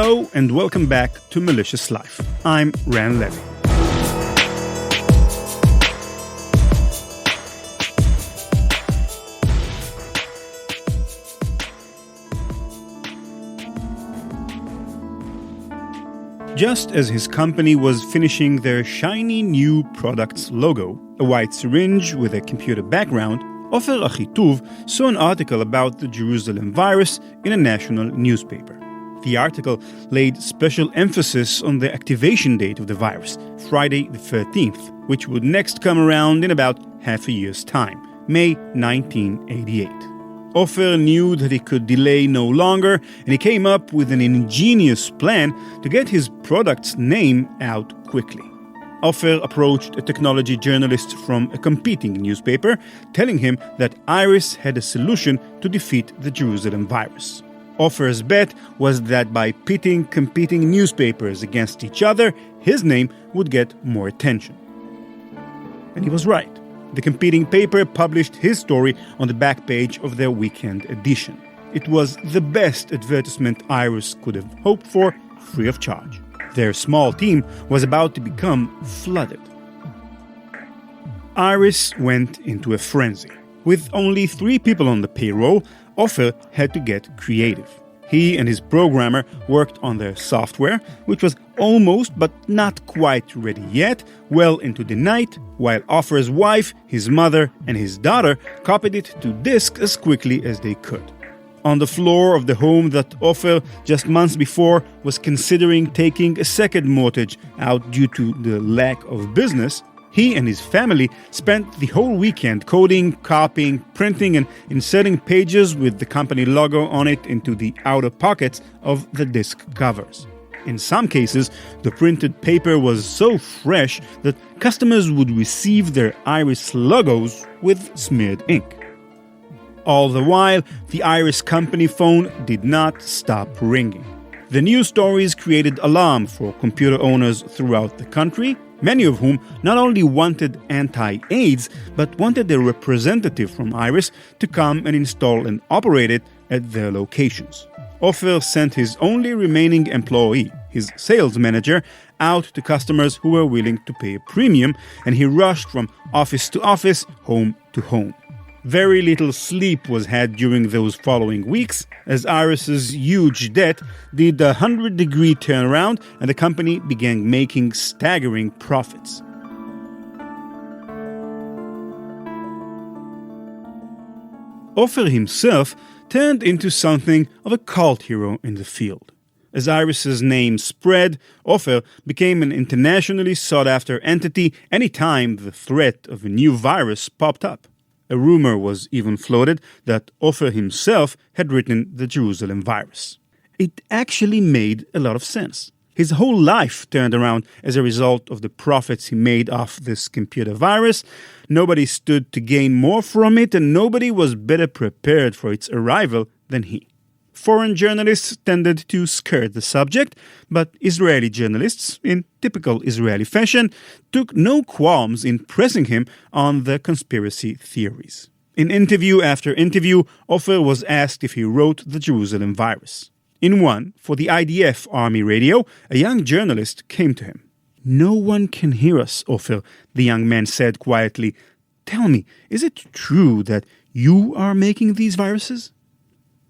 Hello and welcome back to Malicious Life. I'm Ran Levy. Just as his company was finishing their shiny new product's logo, a white syringe with a computer background, Ofer Achituv saw an article about the Jerusalem virus in a national newspaper. The article laid special emphasis on the activation date of the virus, Friday the 13th, which would next come around in about half a year's time, May 1988. Ofer knew that he could delay no longer, and he came up with an ingenious plan to get his product's name out quickly. Ofer approached a technology journalist from a competing newspaper, telling him that Iris had a solution to defeat the Jerusalem virus. Ofer's bet was that by pitting competing newspapers against each other, his name would get more attention. And he was right. The competing paper published his story on the back page of their weekend edition. It was the best advertisement Iris could have hoped for, free of charge. Their small team was about to become flooded. Iris went into a frenzy. With only 3 people on the payroll, Ofer had to get creative. He and his programmer worked on their software, which was almost but not quite ready yet, well into the night, while Ofer's wife, his mother, and his daughter copied it to disk as quickly as they could. On the floor of the home that Ofer, just months before, was considering taking a second mortgage out due to the lack of business, he and his family spent the whole weekend coding, copying, printing, and inserting pages with the company logo on it into the outer pockets of the disc covers. In some cases, the printed paper was so fresh that customers would receive their Iris logos with smeared ink. All the while, the Iris company phone did not stop ringing. The news stories created alarm for computer owners throughout the country, many of whom not only wanted anti-AIDS, but wanted a representative from Iris to come and install and operate it at their locations. Ofer sent his only remaining employee, his sales manager, out to customers who were willing to pay a premium, and he rushed from office to office, home to home. Very little sleep was had during those following weeks, as Iris's huge debt did a 100-degree turnaround and the company began making staggering profits. Ofer himself turned into something of a cult hero in the field. As Iris's name spread, Ofer became an internationally sought-after entity anytime the threat of a new virus popped up. A rumor was even floated that Ofer himself had written the Jerusalem virus. It actually made a lot of sense. His whole life turned around as a result of the profits he made off this computer virus. Nobody stood to gain more from it, and nobody was better prepared for its arrival than he. Foreign journalists tended to skirt the subject, but Israeli journalists, in typical Israeli fashion, took no qualms in pressing him on the conspiracy theories. In interview after interview, Ofer was asked if he wrote the Jerusalem virus. In one, for the IDF Army radio, a young journalist came to him. "No one can hear us, Ofer," the young man said quietly. "Tell me, is it true that you are making these viruses?"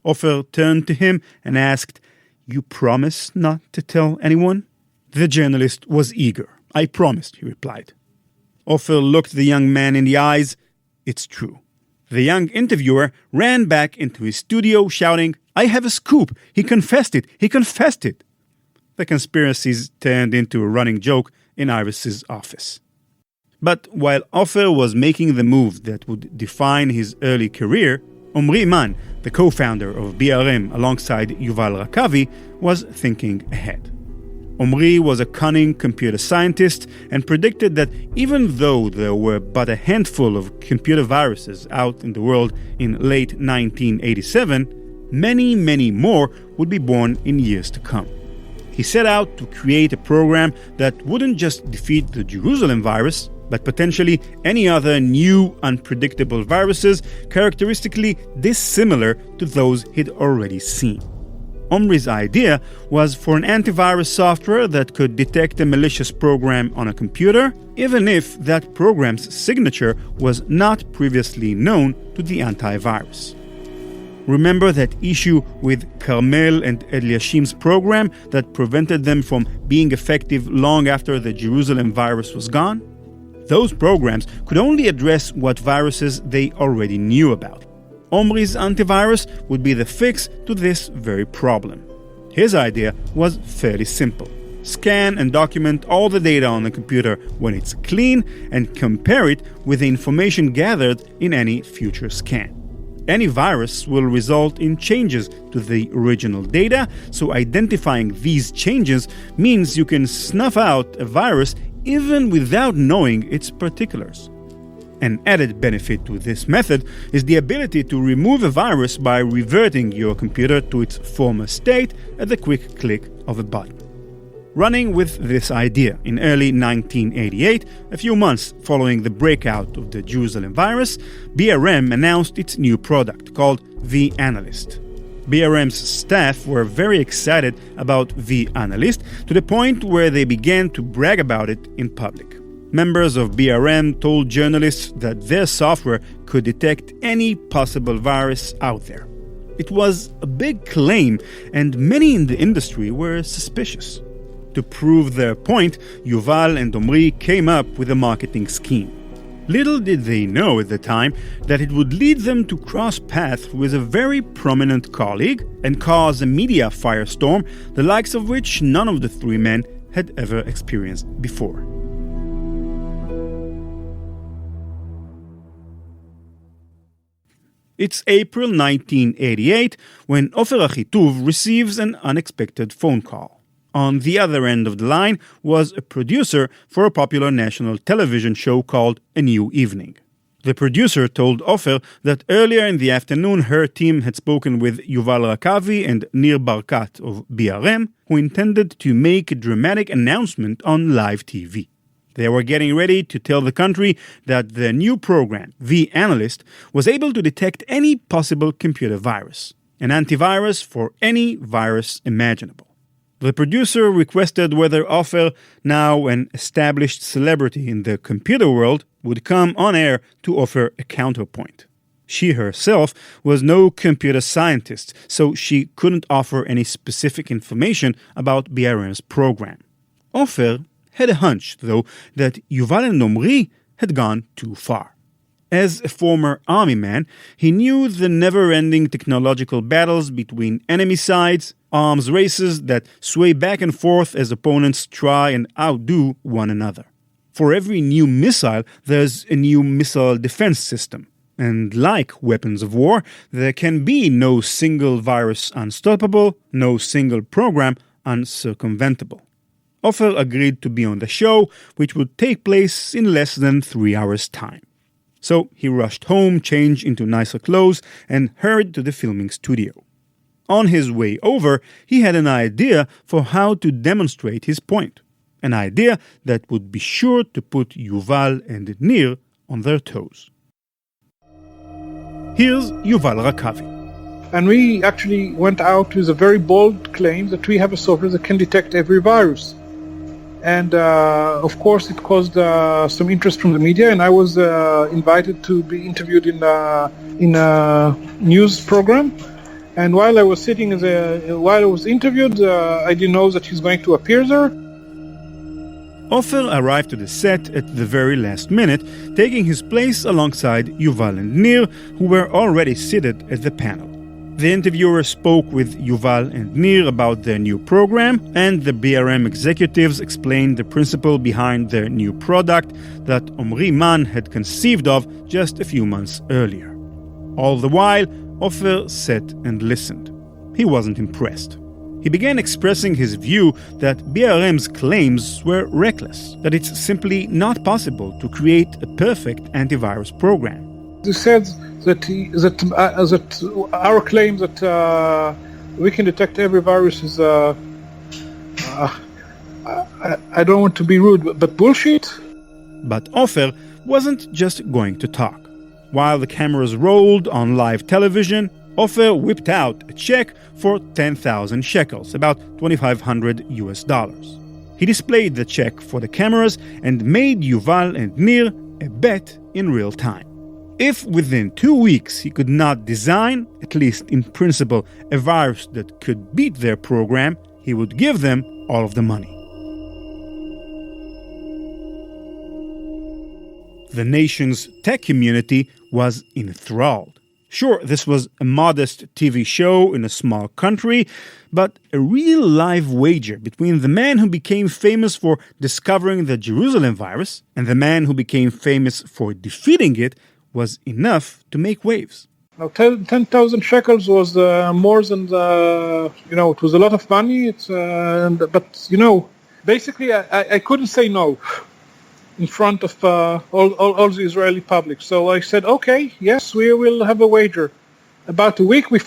Ofer turned to him and asked, "You promise not to tell anyone?" The journalist was eager. "I promised," he replied. Ofer looked the young man in the eyes. "It's true." The young interviewer ran back into his studio shouting, "I have a scoop! He confessed it! He confessed it!" The conspiracies turned into a running joke in Iris's office. But while Ofer was making the move that would define his early career, Omri Iman, the co-founder of BRM alongside Yuval Rakavi, was thinking ahead. Omri was a cunning computer scientist and predicted that even though there were but a handful of computer viruses out in the world in late 1987, many more would be born in years to come. He set out to create a program that wouldn't just defeat the Jerusalem virus, but potentially any other new, unpredictable viruses characteristically dissimilar to those he'd already seen. Omri's idea was for an antivirus software that could detect a malicious program on a computer, even if that program's signature was not previously known to the antivirus. Remember that issue with Carmel and Eliashim's program that prevented them from being effective long after the Jerusalem virus was gone? Those programs could only address what viruses they already knew about. Omri's antivirus would be the fix to this very problem. His idea was fairly simple. Scan and document all the data on the computer when it's clean and compare it with the information gathered in any future scan. Any virus will result in changes to the original data, so identifying these changes means you can snuff out a virus even without knowing its particulars. An added benefit to this method is the ability to remove a virus by reverting your computer to its former state at the quick click of a button. Running with this idea in early 1988, a few months following the breakout of the Jerusalem virus, BRM announced its new product called vAnalyst. BRM's staff were very excited about vAnalyst to the point where they began to brag about it in public. Members of BRM told journalists that their software could detect any possible virus out there. It was a big claim, and many in the industry were suspicious. To prove their point, Yuval and Omri came up with a marketing scheme. Little did they know at the time that it would lead them to cross paths with a very prominent colleague and cause a media firestorm, the likes of which none of the three men had ever experienced before. It's April 1988 when Ofer Achituv receives an unexpected phone call. On the other end of the line was a producer for a popular national television show called A New Evening. The producer told Ofer that earlier in the afternoon her team had spoken with Yuval Rakavi and Nir Barkat of BRM, who intended to make a dramatic announcement on live TV. They were getting ready to tell the country that the new program, vAnalyst, was able to detect any possible computer virus, an antivirus for any virus imaginable. The producer requested whether Ofer, now an established celebrity in the computer world, would come on air to offer a counterpoint. She herself was no computer scientist, so she couldn't offer any specific information about BRM's program. Ofer had a hunch, though, that Yuval and Omri had gone too far. As a former army man, he knew the never-ending technological battles between enemy sides, arms races that sway back and forth as opponents try and outdo one another. For every new missile, there's a new missile defense system. And like weapons of war, there can be no single virus unstoppable, no single program uncircumventable. Ofer agreed to be on the show, which would take place in less than 3 hours' time. So he rushed home, changed into nicer clothes, and hurried to the filming studio. On his way over, he had an idea for how to demonstrate his point. An idea that would be sure to put Yuval and Nir on their toes. Here's Yuval Rakavi. And we actually went out with a very bold claim that we have a software that can detect every virus. And of course, it caused some interest from the media, and I was invited to be interviewed in a news program. And while I was interviewed, I didn't know that he's going to appear there. Ofer arrived to the set at the very last minute, taking his place alongside Yuval and Nir, who were already seated at the panel. The interviewer spoke with Yuval and Nir about their new program, and the BRM executives explained the principle behind their new product that Omri Man had conceived of just a few months earlier. All the while, Ofer sat and listened. He wasn't impressed. He began expressing his view that BRM's claims were reckless, that it's simply not possible to create a perfect antivirus program. He said that our claim that we can detect every virus is, I don't want to be rude, but bullshit. But Ofer wasn't just going to talk. While the cameras rolled on live television, Ofer whipped out a check for 10,000 shekels, about $2,500. He displayed the check for the cameras and made Yuval and Nir a bet in real time. If within 2 weeks he could not design, at least in principle, a virus that could beat their program, he would give them all of the money. The nation's tech community was enthralled. Sure, this was a modest TV show in a small country, but a real live wager between the man who became famous for discovering the Jerusalem virus and the man who became famous for defeating it was enough to make waves. Now, 10,000 shekels was more than, it was a lot of money. Basically I couldn't say no in front of all the Israeli public. So I said, okay, yes, we will have a wager. About a week, we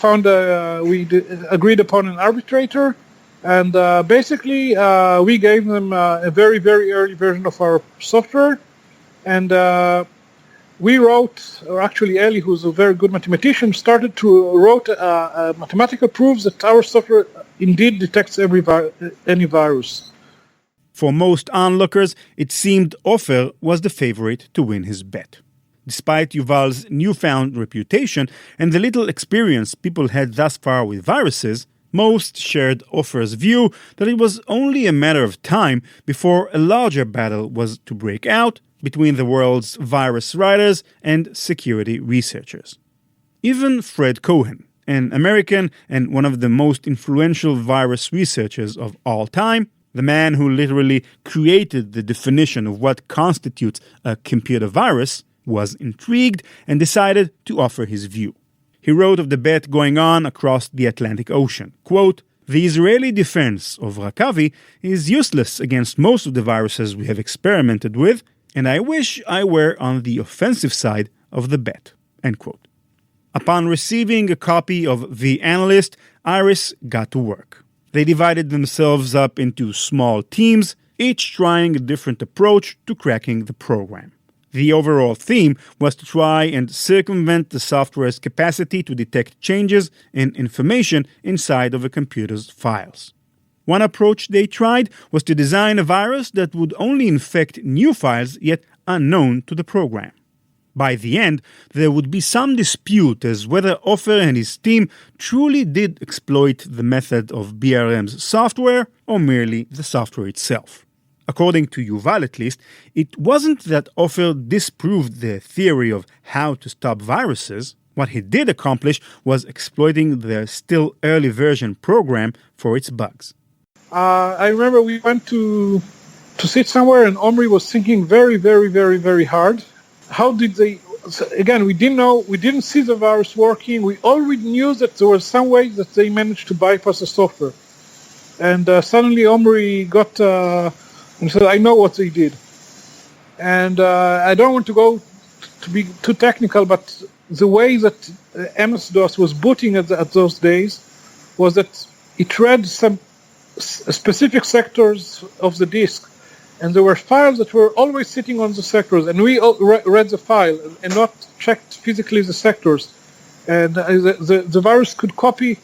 agreed upon an arbitrator, and basically we gave them a very, very early version of our software, and we wrote, or actually Eli, who's a very good mathematician, started to wrote mathematical proofs that our software indeed detects any virus. For most onlookers, it seemed Ofer was the favorite to win his bet. Despite Yuval's newfound reputation and the little experience people had thus far with viruses, most shared Ofer's view that it was only a matter of time before a larger battle was to break out between the world's virus writers and security researchers. Even Fred Cohen, an American and one of the most influential virus researchers of all time, the man who literally created the definition of what constitutes a computer virus, was intrigued and decided to offer his view. He wrote of the bet going on across the Atlantic Ocean, quote, "The Israeli defense of Rakavi is useless against most of the viruses we have experimented with, and I wish I were on the offensive side of the bet." End quote. Upon receiving a copy of The Analyst, Iris got to work. They divided themselves up into small teams, each trying a different approach to cracking the program. The overall theme was to try and circumvent the software's capacity to detect changes in information inside of a computer's files. One approach they tried was to design a virus that would only infect new files yet unknown to the program. By the end, there would be some dispute as whether Ofer and his team truly did exploit the method of BRM's software or merely the software itself. According to Yuval at least, it wasn't that Ofer disproved the theory of how to stop viruses. What he did accomplish was exploiting the still early version program for its bugs. I remember we went to sit somewhere and Omri was thinking very, very, very, very hard. How did they? Again, we didn't know. We didn't see the virus working. We already knew that there was some way that they managed to bypass the software. And suddenly, Omri got and said, "I know what they did." And I don't want to go to be too technical, but the way that MS-DOS was booting at those days was that it read some specific sectors of the disk. And there were files that were always sitting on the sectors, and we read the file and not checked physically the sectors. And the virus could copy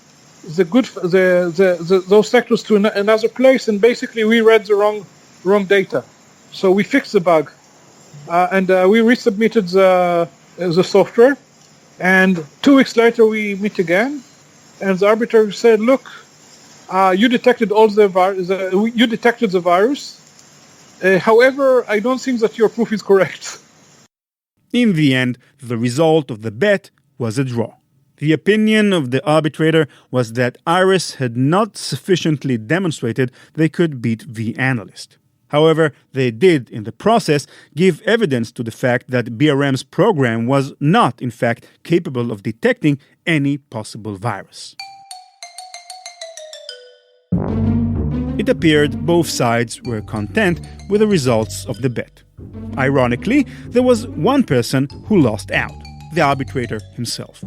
those sectors to another place, and basically we read the wrong data. So we fixed the bug, and we resubmitted the software. And 2 weeks later we meet again, and the arbitrator said, "Look, you detected you detected the virus. However, I don't think that your proof is correct." In the end, the result of the bet was a draw. The opinion of the arbitrator was that Iris had not sufficiently demonstrated they could beat the analyst. However, they did, in the process, give evidence to the fact that BRM's program was not, in fact, capable of detecting any possible virus. It appeared both sides were content with the results of the bet. Ironically, there was one person who lost out, the arbitrator himself.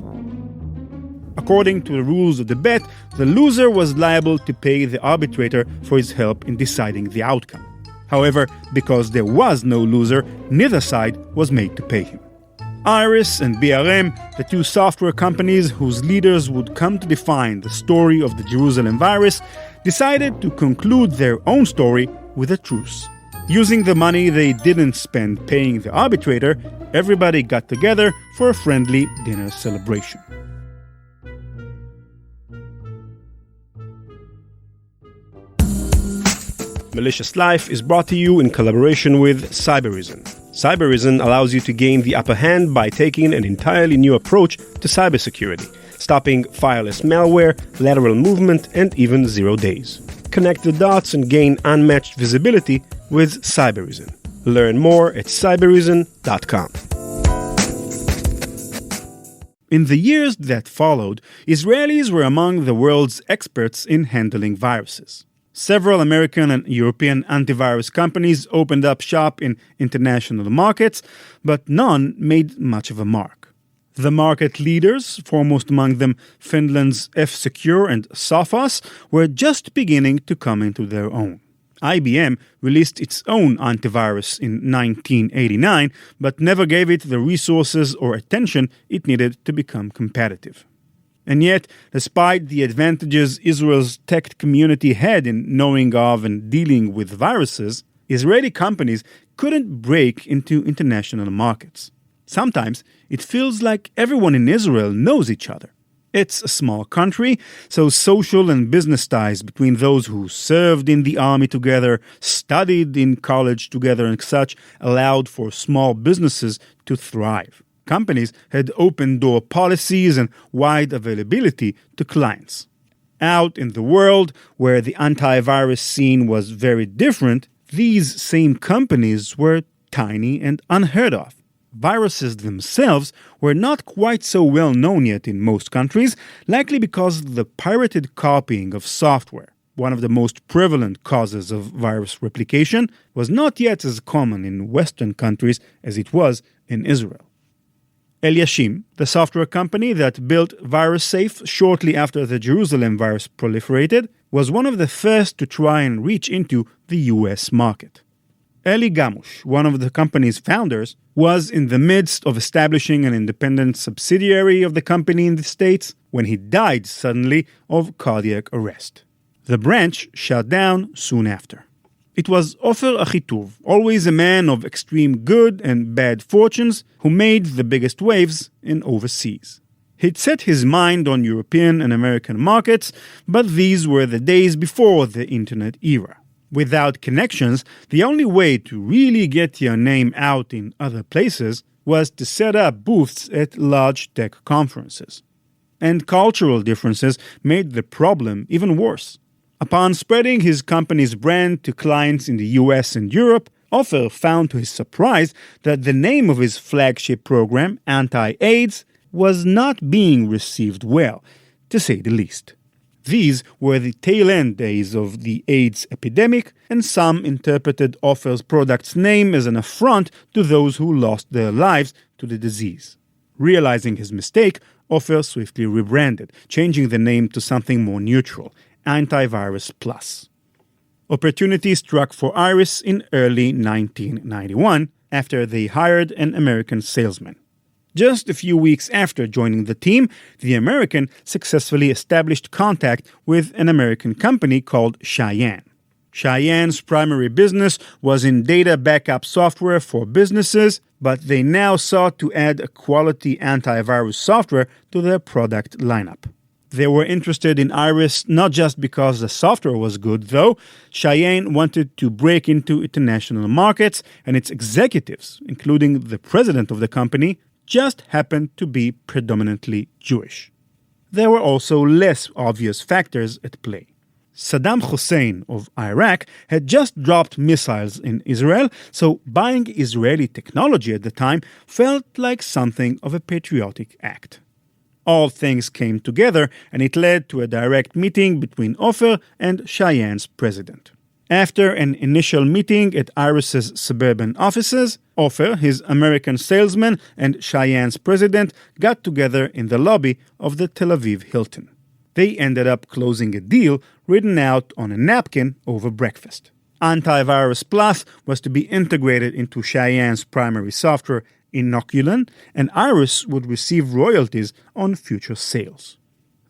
According to the rules of the bet, the loser was liable to pay the arbitrator for his help in deciding the outcome. However, because there was no loser, neither side was made to pay him. Iris and BRM, the two software companies whose leaders would come to define the story of the Jerusalem virus, decided to conclude their own story with a truce. Using the money they didn't spend paying the arbitrator, everybody got together for a friendly dinner celebration. Malicious Life is brought to you in collaboration with Cybereason. Cybereason allows you to gain the upper hand by taking an entirely new approach to cybersecurity, stopping fireless malware, lateral movement, and even 0 days. Connect the dots and gain unmatched visibility with Cybereason. Learn more at cybereason.com. In the years that followed, Israelis were among the world's experts in handling viruses. Several American and European antivirus companies opened up shop in international markets, but none made much of a mark. The market leaders, foremost among them Finland's F-Secure and Sophos, were just beginning to come into their own. IBM released its own antivirus in 1989, but never gave it the resources or attention it needed to become competitive. And yet, despite the advantages Israel's tech community had in knowing of and dealing with viruses, Israeli companies couldn't break into international markets. Sometimes it feels like everyone in Israel knows each other. It's a small country, so social and business ties between those who served in the army together, studied in college together and such allowed for small businesses to thrive. Companies had open-door policies and wide availability to clients. Out in the world, where the antivirus scene was very different, these same companies were tiny and unheard of. Viruses themselves were not quite so well known yet in most countries, likely because the pirated copying of software, one of the most prevalent causes of virus replication, was not yet as common in Western countries as it was in Israel. Elyashim, the software company that built VirusSafe shortly after the Jerusalem virus proliferated, was one of the first to try and reach into the US market. Eli Gamush, one of the company's founders, was in the midst of establishing an independent subsidiary of the company in the States when he died suddenly of cardiac arrest. The branch shut down soon after. It was Ofer Achituv, always a man of extreme good and bad fortunes, who made the biggest waves in overseas. He'd set his mind on European and American markets, but these were the days before the internet era. Without connections, the only way to really get your name out in other places was to set up booths at large tech conferences. And cultural differences made the problem even worse. Upon spreading his company's brand to clients in the US and Europe, Ofer found to his surprise that the name of his flagship program, Anti-AIDS, was not being received well, to say the least. These were the tail-end days of the AIDS epidemic, and some interpreted Ofer's product's name as an affront to those who lost their lives to the disease. Realizing his mistake, Ofer swiftly rebranded, changing the name to something more neutral, Antivirus Plus. Opportunity struck for Iris in early 1991 after they hired an American salesman. Just a few weeks after joining the team, the American successfully established contact with an American company called Cheyenne. Cheyenne's primary business was in data backup software for businesses, but they now sought to add a quality antivirus software to their product lineup. They were interested in Iris not just because the software was good, though. Cheyenne wanted to break into international markets, and its executives, including the president of the company, just happened to be predominantly Jewish. There were also less obvious factors at play. Saddam Hussein of Iraq had just dropped missiles in Israel, so buying Israeli technology at the time felt like something of a patriotic act. All things came together, and it led to a direct meeting between Ofer and Cheyenne's president. After an initial meeting at Iris's suburban offices, Ofer, his American salesman, and Cheyenne's president got together in the lobby of the Tel Aviv Hilton. They ended up closing a deal written out on a napkin over breakfast. Antivirus Plus was to be integrated into Cheyenne's primary software, inoculant, and Iris would receive royalties on future sales.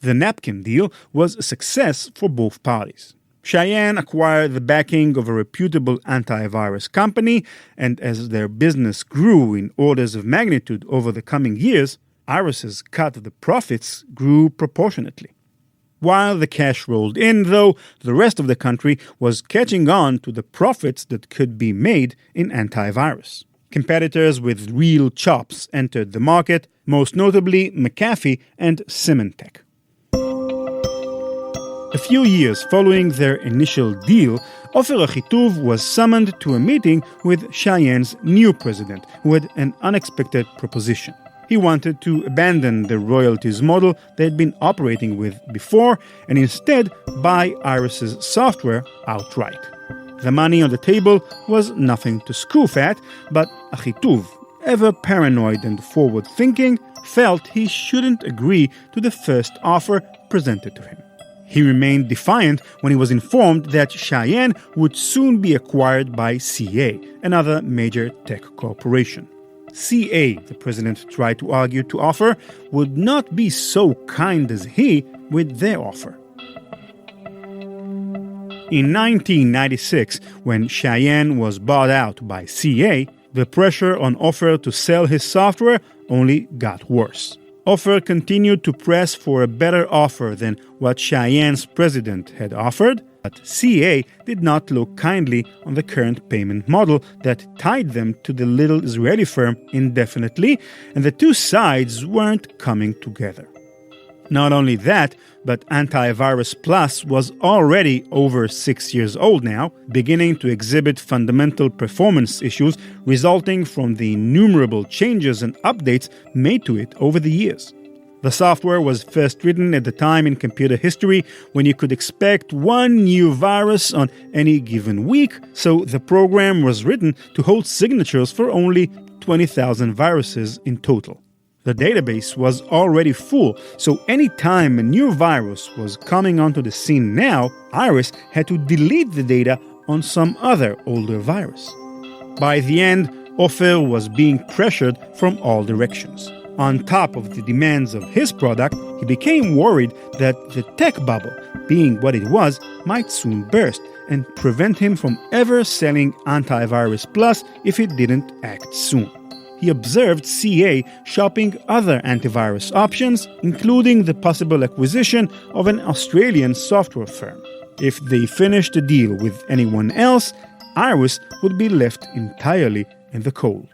The napkin deal was a success for both parties. Cheyenne acquired the backing of a reputable antivirus company, and as their business grew in orders of magnitude over the coming years, Iris's cut of the profits grew proportionately. While the cash rolled in, though, the rest of the country was catching on to the profits that could be made in antivirus. Competitors with real chops entered the market, most notably McAfee and Symantec. A few years following their initial deal, Ofer Achituv was summoned to a meeting with Cheyenne's new president, who had an unexpected proposition. He wanted to abandon the royalties model they had been operating with before and instead buy Iris's software outright. The money on the table was nothing to scoff at, but Achituv, ever paranoid and forward-thinking, felt he shouldn't agree to the first offer presented to him. He remained defiant when he was informed that Cheyenne would soon be acquired by CA, another major tech corporation. CA, the president tried to argue to Ofer, would not be so kind as he with their offer. In 1996, when Cheyenne was bought out by CA, the pressure on Ofer to sell his software only got worse. Ofer continued to press for a better offer than what Cheyenne's president had offered, but CA did not look kindly on the current payment model that tied them to the little Israeli firm indefinitely, and the two sides weren't coming together. Not only that, but Antivirus Plus was already over 6 years old now, beginning to exhibit fundamental performance issues resulting from the innumerable changes and updates made to it over the years. The software was first written at the time in computer history when you could expect one new virus on any given week, so the program was written to hold signatures for only 20,000 viruses in total. The database was already full, so any time a new virus was coming onto the scene now, Iris had to delete the data on some other older virus. By the end, Ofer was being pressured from all directions. On top of the demands of his product, he became worried that the tech bubble, being what it was, might soon burst and prevent him from ever selling Antivirus Plus if it didn't act soon. He observed CA shopping other antivirus options, including the possible acquisition of an Australian software firm. If they finished the deal with anyone else, Iris would be left entirely in the cold.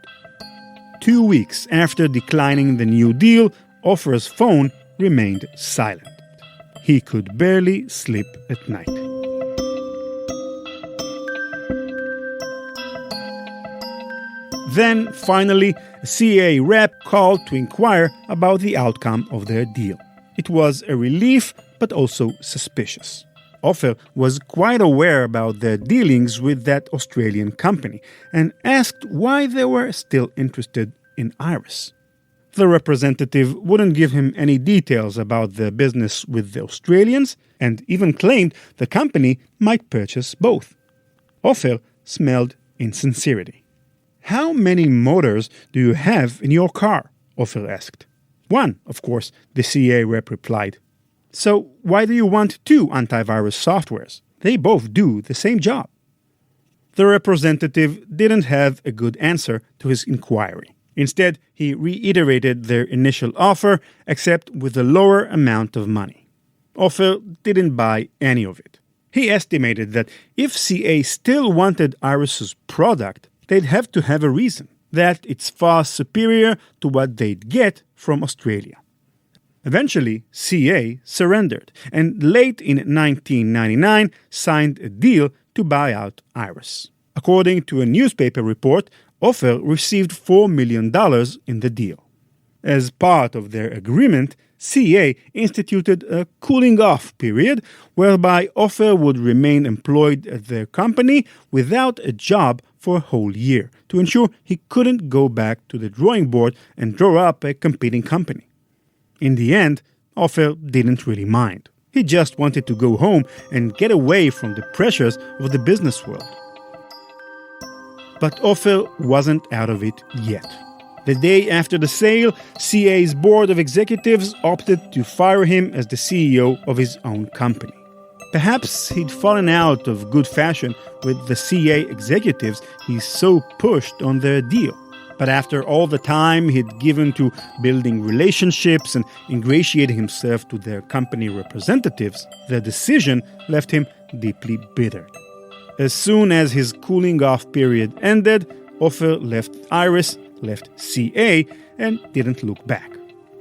2 weeks after declining the new deal, Ofer's phone remained silent. He could barely sleep at night. Then, finally, a CA rep called to inquire about the outcome of their deal. It was a relief, but also suspicious. Ofer was quite aware about their dealings with that Australian company and asked why they were still interested in Iris. The representative wouldn't give him any details about their business with the Australians and even claimed the company might purchase both. Ofer smelled insincerity. "How many motors do you have in your car?" Ofer asked. "One, of course," the CA rep replied. "So why do you want two antivirus softwares? They both do the same job." The representative didn't have a good answer to his inquiry. Instead, he reiterated their initial offer, except with a lower amount of money. Ofer didn't buy any of it. He estimated that if CA still wanted Iris's product, they'd have to have a reason, that it's far superior to what they'd get from Australia. Eventually, CA surrendered, and late in 1999 signed a deal to buy out Iris. According to a newspaper report, Ofer received $4 million in the deal. As part of their agreement, CA instituted a cooling-off period whereby Ofer would remain employed at their company without a job for a whole year to ensure he couldn't go back to the drawing board and draw up a competing company. In the end, Ofer didn't really mind. He just wanted to go home and get away from the pressures of the business world. But Ofer wasn't out of it yet. The day after the sale, CA's board of executives opted to fire him as the CEO of his own company. Perhaps he'd fallen out of good fashion with the CA executives he so pushed on their deal. But after all the time he'd given to building relationships and ingratiating himself to their company representatives, their decision left him deeply bitter. As soon as his cooling-off period ended, Ofer left Iris, left CA, and didn't look back.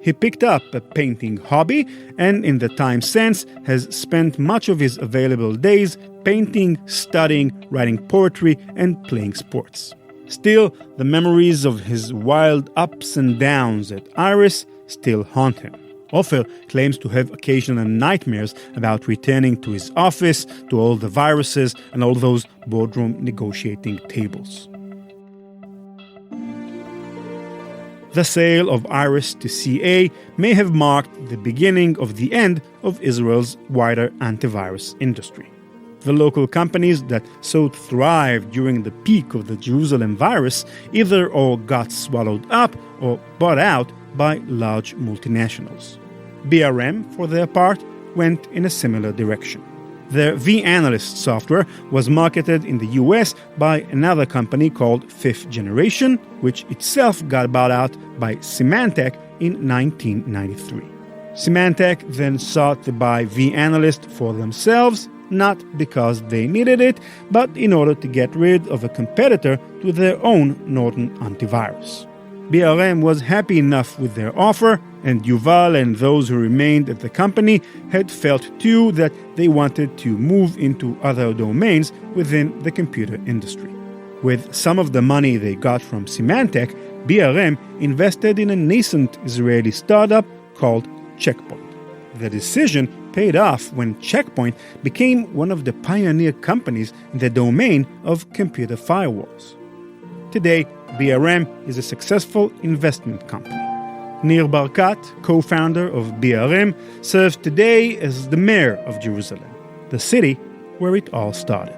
He picked up a painting hobby and, in the time since, has spent much of his available days painting, studying, writing poetry, and playing sports. Still, the memories of his wild ups and downs at Iris still haunt him. Ofer claims to have occasional nightmares about returning to his office, to all the viruses and all those boardroom negotiating tables. The sale of Iris to CA may have marked the beginning of the end of Israel's wider antivirus industry. The local companies that so thrived during the peak of the Jerusalem virus either all got swallowed up or bought out by large multinationals. BRM, for their part, went in a similar direction. Their vAnalyst software was marketed in the US by another company called Fifth Generation, which itself got bought out by Symantec in 1993. Symantec then sought to buy vAnalyst for themselves, not because they needed it, but in order to get rid of a competitor to their own Norton antivirus. BRM was happy enough with their offer, and Yuval and those who remained at the company had felt too that they wanted to move into other domains within the computer industry. With some of the money they got from Symantec, BRM invested in a nascent Israeli startup called Checkpoint. The decision paid off when Checkpoint became one of the pioneer companies in the domain of computer firewalls. Today, BRM is a successful investment company. Nir Barkat, co-founder of BRM, serves today as the mayor of Jerusalem, the city where it all started.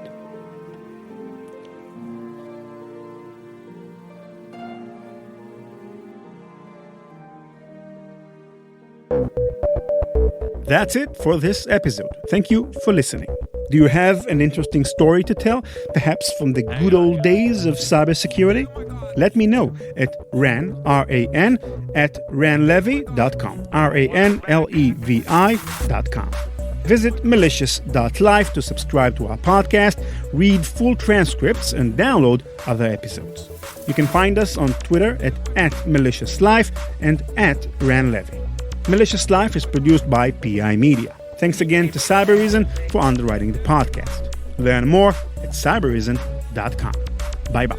That's it for this episode. Thank you for listening. Do you have an interesting story to tell, perhaps from the good old days of cybersecurity? Let me know at ran, R-A-N, at ranlevi.com, ranlevi.com. Visit malicious.life to subscribe to our podcast, read full transcripts, and download other episodes. You can find us on Twitter at @maliciouslife and @ranlevi. Malicious Life is produced by PI Media. Thanks again to Cybereason for underwriting the podcast. Learn more at cybereason.com. Bye-bye.